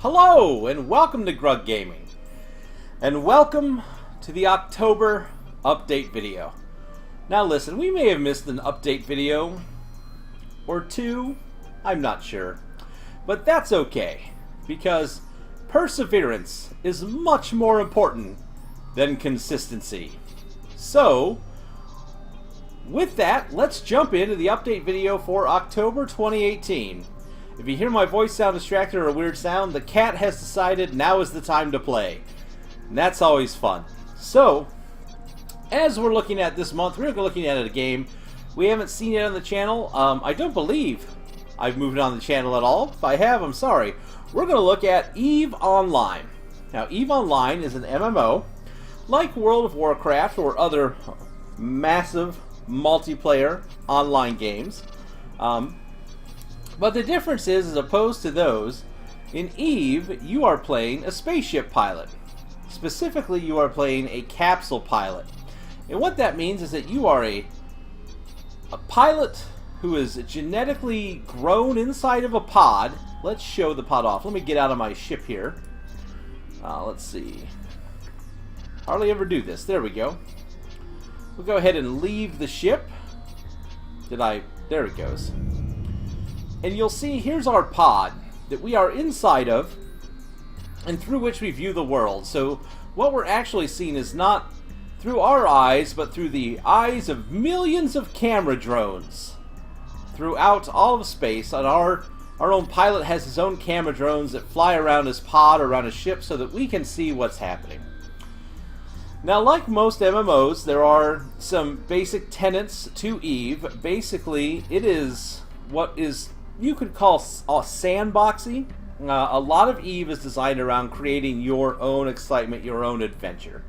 Hello and welcome to Grug Gaming, and welcome to the October update video. Now listen, we may have missed an update video or two, I'm not sure, but that's okay because perseverance is much more important than consistency. So with that, let's jump into the update video for October 2018. If you hear my voice sound distracted or a weird sound, the cat has decided now is the time to play. And that's always fun. So, as we're looking at this month, we're looking at a game we haven't seen yet on the channel. I don't believe I've moved on the channel at all. If I have, I'm sorry. We're going to look at E.V.E Online. Now, E.V.E Online is an MMO, like World of Warcraft or other massive multiplayer online games. But the difference is, as opposed to those, in E.V.E, you are playing a spaceship pilot. Specifically, you are playing a capsule pilot. And what that means is that you are a pilot who is genetically grown inside of a pod. Let's show the pod off. Let me get out of my ship here. Let's see. Hardly ever do this. There we go. We'll go ahead and leave the ship. There it goes. And you'll see here's our pod that we are inside of and through which we view the world. So what we're actually seeing is not through our eyes, but through the eyes of millions of camera drones throughout all of space. And our own pilot has his own camera drones that fly around his pod or around his ship so that we can see what's happening. Now, like most MMOs, there are some basic tenets to E.V.E. Basically, it is what is you could call sandboxy. A lot of E.V.E is designed around creating your own excitement, your own adventure.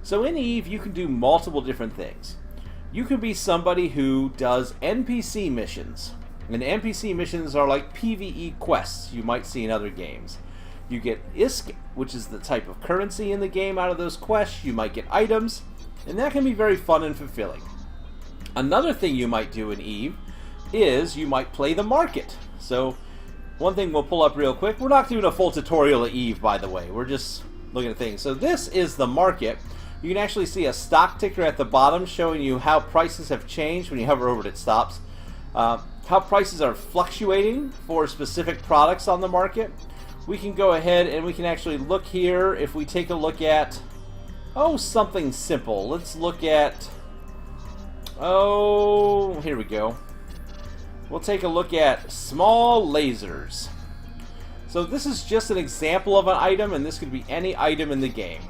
So in E.V.E, you can do multiple different things. You can be somebody who does NPC missions. And NPC missions are like PvE quests you might see in other games. You get ISK, which is the type of currency in the game out of those quests. You might get items, and that can be very fun and fulfilling. Another thing you might do in E.V.E is you might play the market. So one thing we'll pull up real quick. We're not doing a full tutorial of E.V.E, by the way. We're just looking at things. So this is the market. You can actually see a stock ticker at the bottom showing you how prices have changed. When you hover over it, it stops. How prices are fluctuating for specific products on the market. We can go ahead and we can actually look here. If we take a look at something simple. Let's look at here we go. We'll take a look at small lasers. So this is just an example of an item, and this could be any item in the game.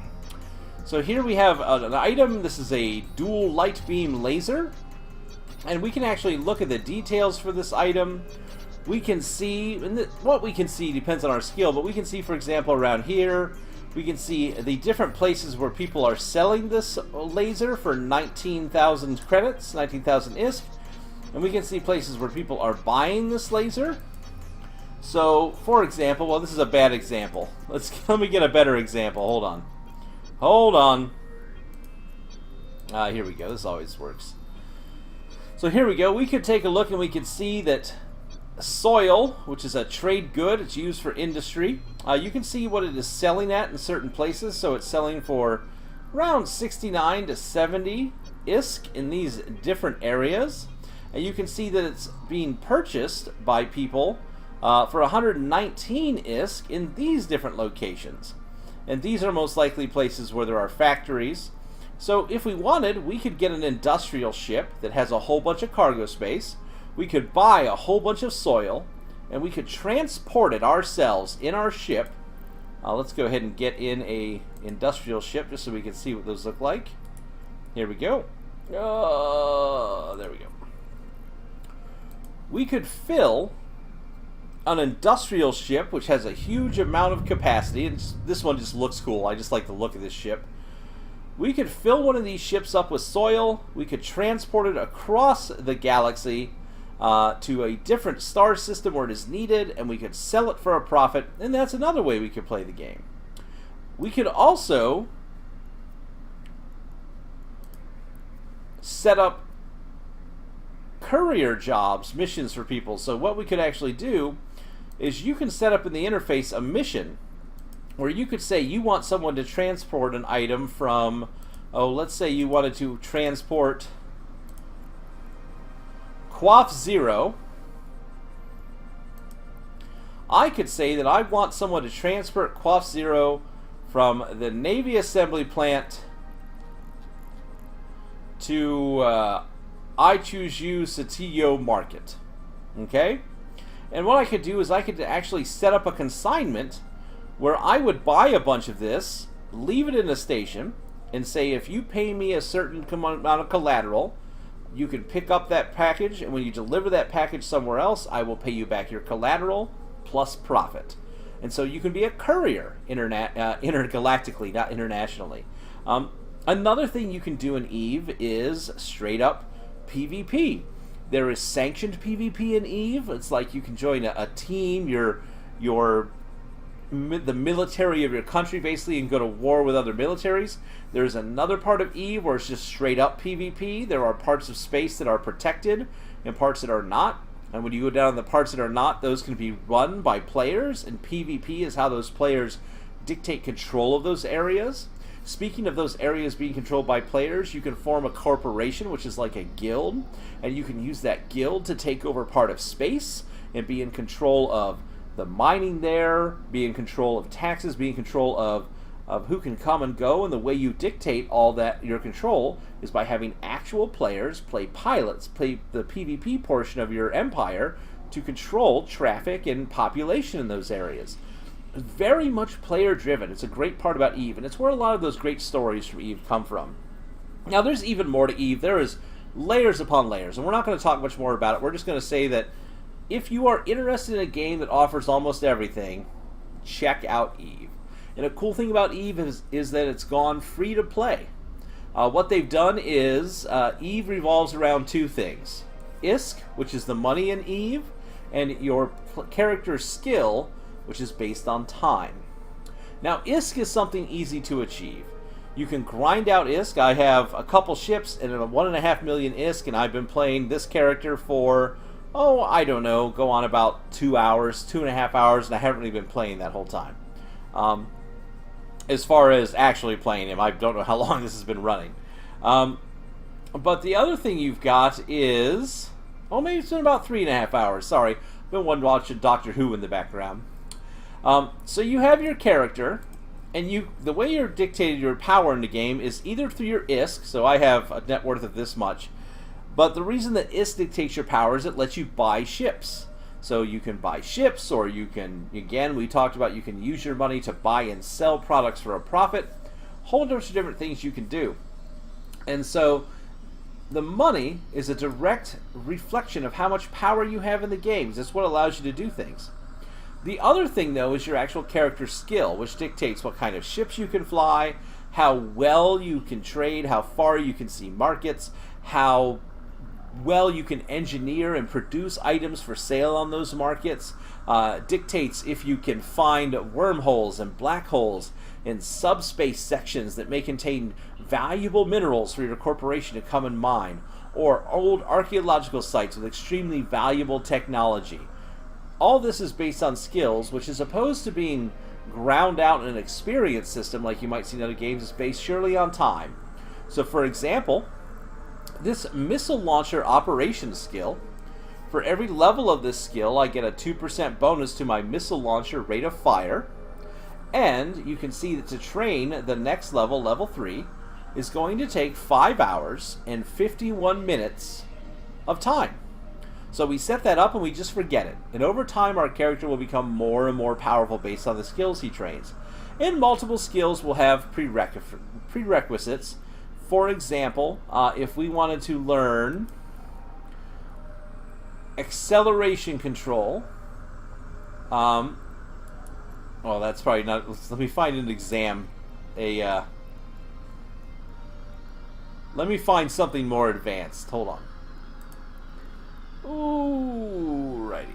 So here we have an item. This is a dual light beam laser, and we can actually look at the details for this item. We can see, and what we can see depends on our skill, but we can see, for example, around here, we can see the different places where people are selling this laser for 19,000 credits, 19,000 ISK. And we can see places where people are buying this laser. So, for example, well, this is a bad example. Let me get a better example. Hold on. Here we go. This always works. So here we go. We could take a look and we could see that soil, which is a trade good, it's used for industry. You can see what it is selling at in certain places. So it's selling for around 69 to 70 ISK in these different areas. And you can see that it's being purchased by people for 119 ISK in these different locations. And these are most likely places where there are factories. So if we wanted, we could get an industrial ship that has a whole bunch of cargo space. We could buy a whole bunch of soil, and we could transport it ourselves in our ship. Let's go ahead and get in a industrial ship just so we can see what those look like. Here we go. There we go. We could fill an industrial ship which has a huge amount of capacity, and this one just looks cool. I just like the look of this ship. We could fill one of these ships up with soil. We could transport it across the galaxy to a different star system where it is needed, and we could sell it for a profit, and that's another way we could play the game. We could also set up courier jobs, missions for people. So what we could actually do is you can set up in the interface a mission where you could say you want someone to transport an item from, oh, let's say you wanted to transport Quaff Zero. I could say that I want someone to transport Quaff Zero from the Navy Assembly Plant to I Choose You Satillo Market. Okay? And what I could do is I could actually set up a consignment where I would buy a bunch of this, leave it in a station, and say if you pay me a certain amount of collateral, you can pick up that package, and when you deliver that package somewhere else, I will pay you back your collateral plus profit. And so you can be a courier intergalactically, not internationally. Another thing you can do in EVE is straight up PvP. There is sanctioned PvP in EVE. It's like you can join a team, the military of your country basically, and go to war with other militaries. There's another part of EVE where it's just straight up PvP. There are parts of space that are protected and parts that are not. And when you go down the parts that are not, those can be run by players, and PvP is how those players dictate control of those areas. Speaking of those areas being controlled by players, you can form a corporation, which is like a guild, and you can use that guild to take over part of space and be in control of the mining there, be in control of taxes, be in control of who can come and go. And the way you dictate all that, your control, is by having actual players play pilots, play the PvP portion of your empire to control traffic and population in those areas. Very much player driven. It's a great part about EVE, and it's where a lot of those great stories from EVE come from. Now there's even more to EVE. There is layers upon layers, and we're not going to talk much more about it. We're just going to say that if you are interested in a game that offers almost everything, check out EVE. And a cool thing about EVE is that it's gone free to play. What they've done is EVE revolves around two things: ISK, which is the money in EVE, and your character's skill, which is based on time. Now, ISK is something easy to achieve. You can grind out ISK. I have a couple ships and a 1.5 million ISK, and I've been playing this character for, oh, I don't know, go on about 2 hours, 2.5 hours, and I haven't really been playing that whole time. As far as actually playing him, I don't know how long this has been running. But the other thing you've got is, oh, maybe it's been about 3.5 hours. Sorry, I've been watching Doctor Who in the background. So you have your character, and the way you're dictated your power in the game is either through your ISK, so I have a net worth of this much, but the reason that ISK dictates your power is it lets you buy ships. So you can buy ships, or you can, again, we talked about you can use your money to buy and sell products for a profit. Whole bunch of different things you can do. And so the money is a direct reflection of how much power you have in the games. That's what allows you to do things. The other thing, though, is your actual character skill, which dictates what kind of ships you can fly, how well you can trade, how far you can see markets, how well you can engineer and produce items for sale on those markets, dictates if you can find wormholes and black holes in subspace sections that may contain valuable minerals for your corporation to come and mine, or old archaeological sites with extremely valuable technology. All this is based on skills, which is opposed to being ground out in an experience system like you might see in other games, is based surely on time. So for example, this missile launcher operations skill, for every level of this skill I get a 2% bonus to my missile launcher rate of fire, and you can see that to train the next level, level 3, is going to take 5 hours and 51 minutes of time. So we set that up and we just forget it. And over time our character will become more and more powerful based on the skills he trains. And multiple skills will have prerequisites. For example, if we wanted to learn acceleration control, well, that's probably not, let me find an exam, let me find something more advanced. Hold on. Alrighty.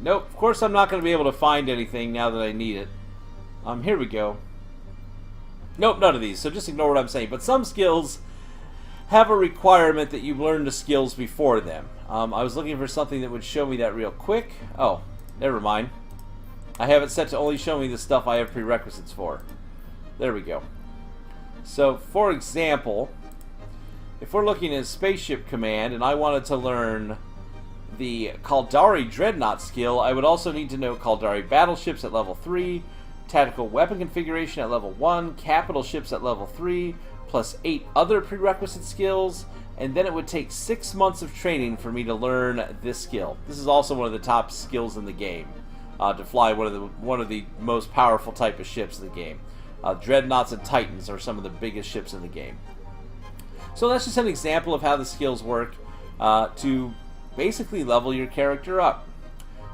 Nope, of course I'm not going to be able to find anything now that I need it. Here we go. Nope, none of these, so just ignore what I'm saying. But some skills have a requirement that you learn the skills before them. I was looking for something that would show me that real quick. Oh, never mind. I have it set to only show me the stuff I have prerequisites for. There we go. So, for example, if we're looking at Spaceship Command and I wanted to learn the Caldari Dreadnought skill, I would also need to know Caldari Battleships at level 3, Tactical Weapon Configuration at level 1, Capital Ships at level 3, plus 8 other prerequisite skills, and then it would take 6 months of training for me to learn this skill. This is also one of the top skills in the game, to fly one of the most powerful type of ships in the game. Dreadnoughts and Titans are some of the biggest ships in the game. So that's just an example of how the skills work to basically level your character up.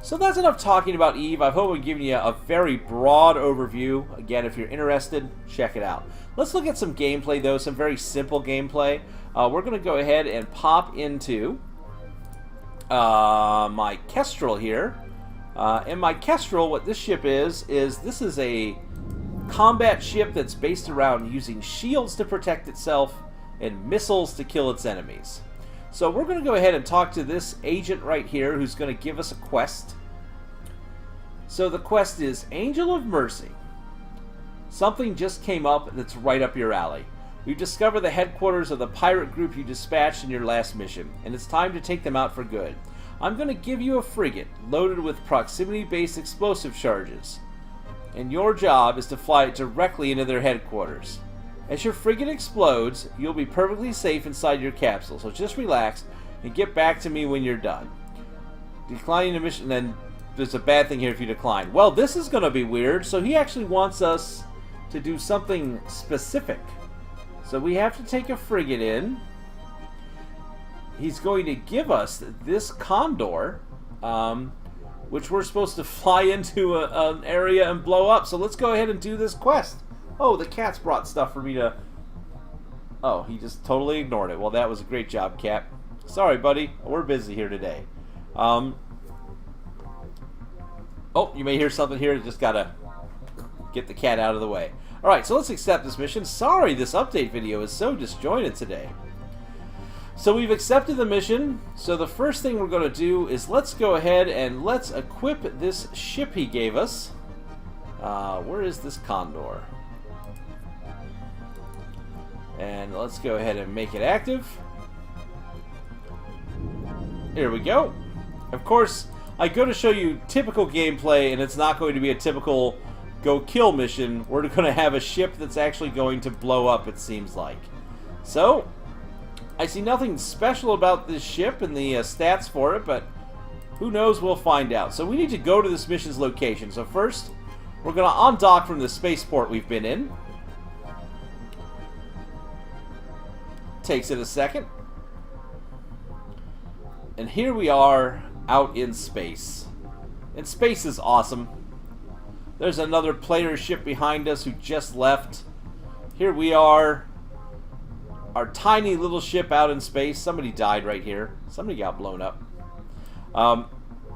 So that's enough talking about EVE. I hope I've given you a very broad overview. Again, if you're interested, check it out. Let's look at some gameplay, though, some very simple gameplay. We're going to go ahead and pop into my Kestrel here. And my Kestrel, what this ship is this is a combat ship that's based around using shields to protect itself and missiles to kill its enemies. So we're going to go ahead and talk to this agent right here who's going to give us a quest. So the quest is Angel of Mercy. Something just came up that's right up your alley. We've discovered the headquarters of the pirate group you dispatched in your last mission, and it's time to take them out for good. I'm going to give you a frigate loaded with proximity-based explosive charges, and your job is to fly it directly into their headquarters. As your frigate explodes, you'll be perfectly safe inside your capsule, so just relax and get back to me when you're done. Declining the mission, then there's a bad thing here if you decline. Well, this is going to be weird, so he actually wants us to do something specific. So we have to take a frigate in. He's going to give us this Condor, which we're supposed to fly into an area and blow up. So let's go ahead and do this quest. Oh, the cat's brought stuff for me to... Oh, he just totally ignored it. Well, that was a great job, cat. Sorry, buddy. We're busy here today. Oh, you may hear something here. Just gotta get the cat out of the way. Alright, so let's accept this mission. Sorry, this update video is so disjointed today. So we've accepted the mission. So the first thing we're going to do is let's go ahead and let's equip this ship he gave us. Where is this Condor? And let's go ahead and make it active. Here we go. Of course, I go to show you typical gameplay, and it's not going to be a typical go kill mission. We're going to have a ship that's actually going to blow up, it seems like. So, I see nothing special about this ship and the stats for it, but who knows, we'll find out. So we need to go to this mission's location. So first, we're going to undock from the spaceport we've been in. Takes it a second. And here we are out in space. And space is awesome. There's another player ship behind us who just left. Here we are. Our tiny little ship out in space. Somebody died right here. Somebody got blown up.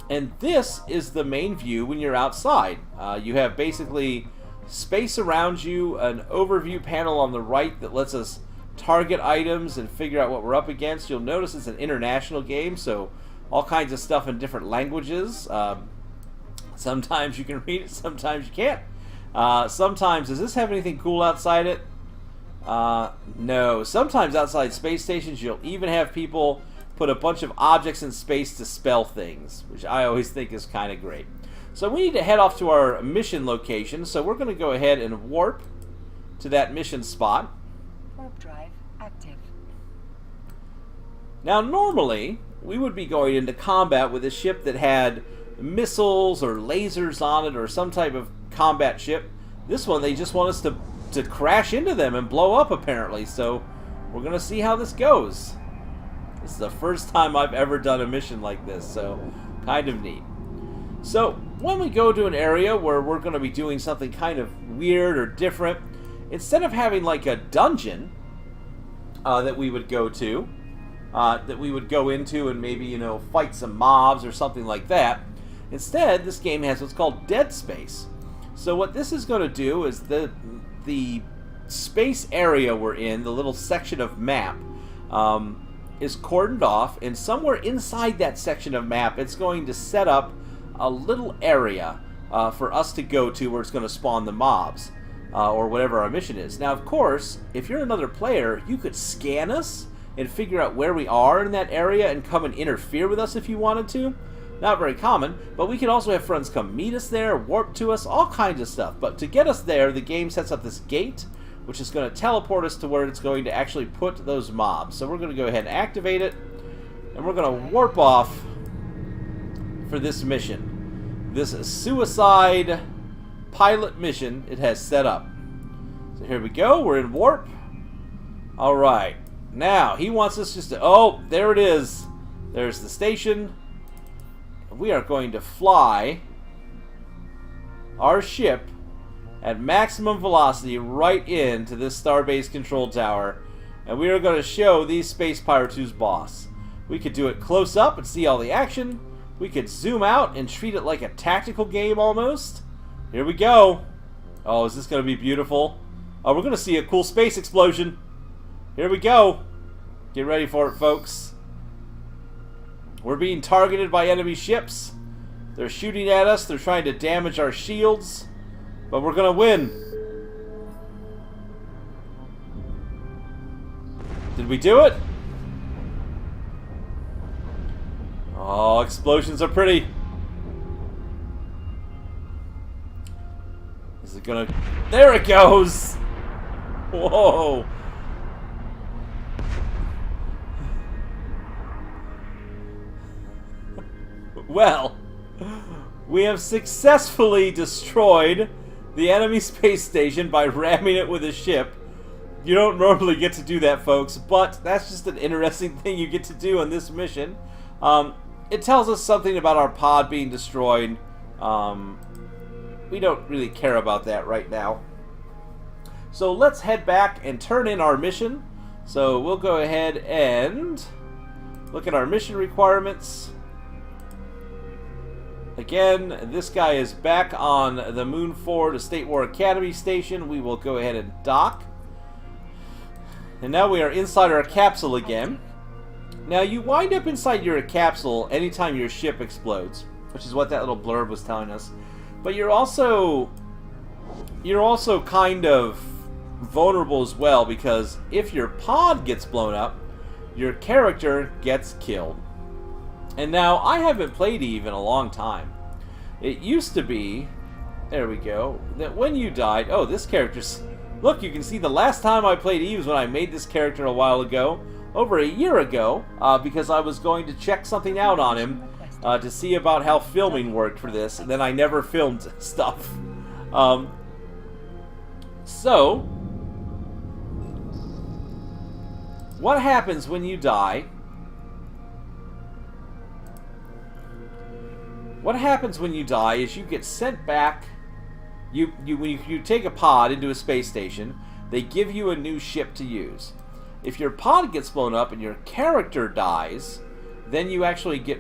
And this is the main view when you're outside. You have basically space around you, an overview panel on the right that lets us target items and figure out what we're up against. You'll notice it's an international game, so all kinds of stuff in different languages. Sometimes you can read it, sometimes you can't. Sometimes, does this have anything cool outside it? No. Sometimes outside space stations you'll even have people put a bunch of objects in space to spell things, which I always think is kind of great. So we need to head off to our mission location, so we're going to go ahead and warp to that mission spot. Warp drive active. Now normally we would be going into combat with a ship that had missiles or lasers on it or some type of combat ship. This one, they just want us to crash into them and blow up apparently, so we're going to see how this goes. This is the first time I've ever done a mission like this, so kind of neat. So when we go to an area where we're going to be doing something kind of weird or different, instead of having like a dungeon that we would go to, that we would go into and maybe, you know, fight some mobs or something like that, instead this game has what's called dead space. So what this is going to do is the space area we're in, the little section of map, is cordoned off, and somewhere inside that section of map, it's going to set up a little area for us to go to where it's going to spawn the mobs, or whatever our mission is. Now, of course, if you're another player, you could scan us and figure out where we are in that area and come and interfere with us if you wanted to. Not very common, but we can also have friends come meet us there, warp to us, all kinds of stuff. But to get us there, the game sets up this gate, which is going to teleport us to where it's going to actually put those mobs. So we're going to go ahead and activate it, and we're going to warp off for this mission. This suicide pilot mission it has set up. So here we go, we're in warp. Alright, now he wants us just to... Oh, there it is. There's the station. We are going to fly our ship at maximum velocity right into this starbase control tower, and we are going to show these Space Pirates who's boss. We could do it close up and see all the action. We could zoom out and treat it like a tactical game almost. Here we go. Oh, is this going to be beautiful? Oh, we're going to see a cool space explosion. Here we go. Get ready for it, folks. We're being targeted by enemy ships. They're shooting at us. They're trying to damage our shields. But we're going to win. Did we do it? Oh, explosions are pretty. Is it gonna... There it goes! Whoa! Well, we have successfully destroyed the enemy space station by ramming it with a ship. You don't normally get to do that, folks, but that's just an interesting thing you get to do on this mission. It tells us something about our pod being destroyed. We don't really care about that right now. So let's head back and turn in our mission. So we'll go ahead and look at our mission requirements. Again, this guy is back on the Moon 4 to State War Academy station. We will go ahead and dock. And now we are inside our capsule again. Now you wind up inside your capsule anytime your ship explodes, which is what that little blurb was telling us. But you're also kind of vulnerable as well, because if your pod gets blown up, your character gets killed. And now, I haven't played EVE in a long time. It used to be, there we go, that when you died, oh, this character's, look, you can see the last time I played EVE was when I made this character a while ago, over a year ago, because I was going to check something out on him to see about how filming worked for this, and then I never filmed stuff. So, what happens when you die? What happens when you die is you get sent back. When you take a pod into a space station, they give you a new ship to use. If your pod gets blown up and your character dies, then you actually get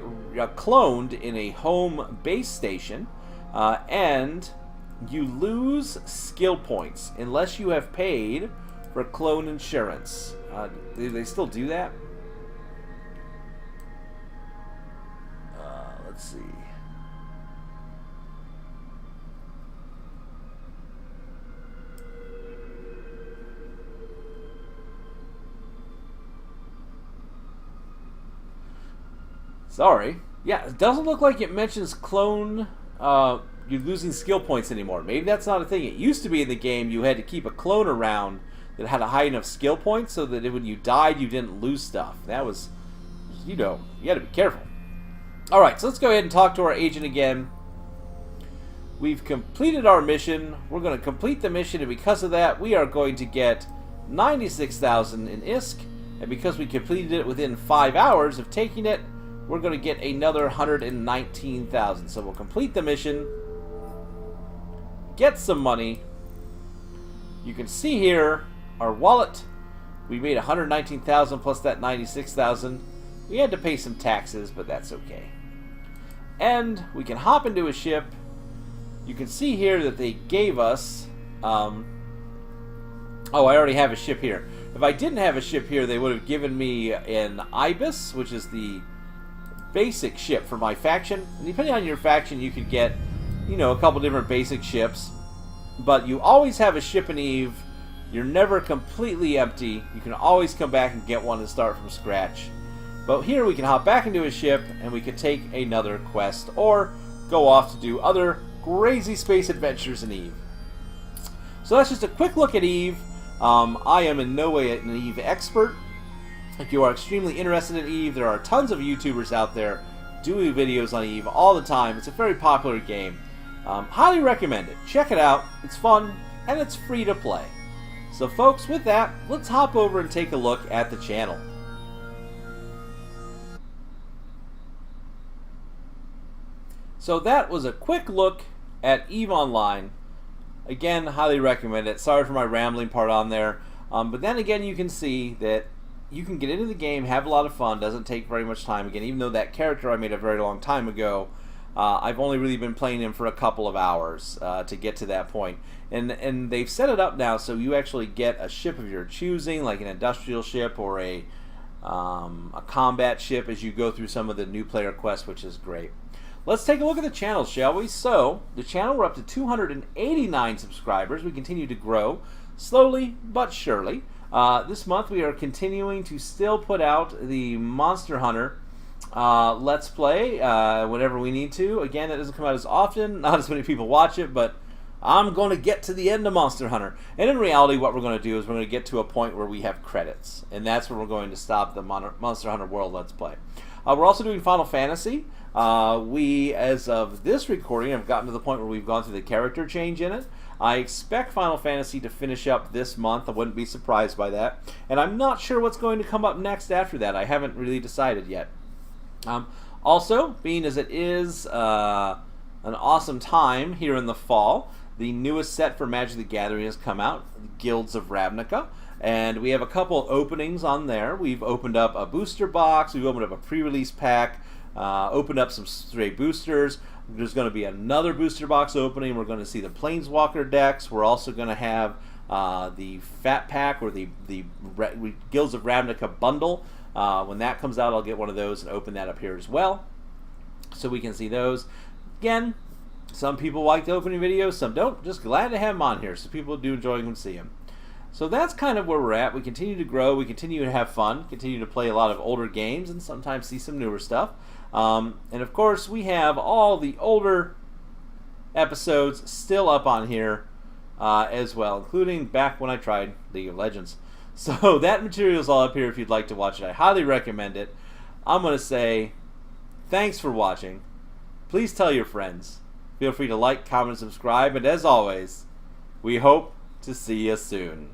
cloned in a home base station, and you lose skill points unless you have paid for clone insurance. Do they still do that? Let's see. Sorry. Yeah, it doesn't look like it mentions clone, you're losing skill points anymore. Maybe that's not a thing. It used to be in the game you had to keep a clone around that had a high enough skill point so that when you died you didn't lose stuff. That was, you know, you had to be careful. Alright, so let's go ahead and talk to our agent again. We've completed our mission. We're going to complete the mission, and because of that we are going to get 96,000 in ISK, and because we completed it within 5 hours of taking it, we're going to get another 119,000. So we'll complete the mission, get some money. You can see here our wallet. We made 119,000 plus that 96,000. We had to pay some taxes, but that's okay. And we can hop into a ship. You can see here that they gave us... oh, I already have a ship here. If I didn't have a ship here, they would have given me an Ibis, which is the basic ship for my faction. And depending on your faction, you could get, you know, a couple different basic ships. But you always have a ship in EVE. You're never completely empty. You can always come back and get one and start from scratch. But here we can hop back into a ship and we can take another quest or go off to do other crazy space adventures in EVE. So that's just a quick look at EVE. I am in no way an EVE expert. If you are extremely interested in EVE, there are tons of YouTubers out there doing videos on EVE all the time. It's a very popular game. Highly recommend it. Check it out. It's fun and it's free to play. So folks, with that, let's hop over and take a look at the channel. So that was a quick look at EVE Online. Again, highly recommend it. Sorry for my rambling part on there. But then again, you can see that you can get into the game, have a lot of fun, doesn't take very much time. Again, even though that character I made a very long time ago, I've only really been playing him for a couple of hours to get to that point. And they've set it up now so you actually get a ship of your choosing, like an industrial ship or a combat ship as you go through some of the new player quests, which is great. Let's take a look at the channel, shall we? So, the channel, we're up to 289 subscribers. We continue to grow, slowly but surely. This month we are continuing to still put out the Monster Hunter Let's Play whenever we need to. Again, it doesn't come out as often, not as many people watch it, but I'm going to get to the end of Monster Hunter. And in reality, what we're going to do is we're going to get to a point where we have credits. And that's where we're going to stop the Monster Hunter World Let's Play. We're also doing Final Fantasy. We, as of this recording, have gotten to the point where we've gone through the character change in it. I expect Final Fantasy to finish up this month. I wouldn't be surprised by that. And I'm not sure what's going to come up next after that. I haven't really decided yet. Also, being as it is an awesome time here in the fall, the newest set for Magic the Gathering has come out, Guilds of Ravnica. And we have a couple openings on there. We've opened up a booster box. We've opened up a pre-release pack. Opened up some stray boosters. There's going to be another booster box opening. We're going to see the Planeswalker decks. We're also going to have the Fat Pack or the Guilds of Ravnica bundle. When that comes out, I'll get one of those and open that up here as well, so we can see those. Again, some people like the opening videos, some don't. Just glad to have them on here, so people do enjoy them and see them. So that's kind of where we're at. We continue to grow, we continue to have fun, continue to play a lot of older games, and sometimes see some newer stuff. And of course, we have all the older episodes still up on here as well, including back when I tried League of Legends. So that material is all up here if you'd like to watch it. I highly recommend it. I'm going to say thanks for watching. Please tell your friends. Feel free to like, comment, subscribe, and as always, we hope to see you soon.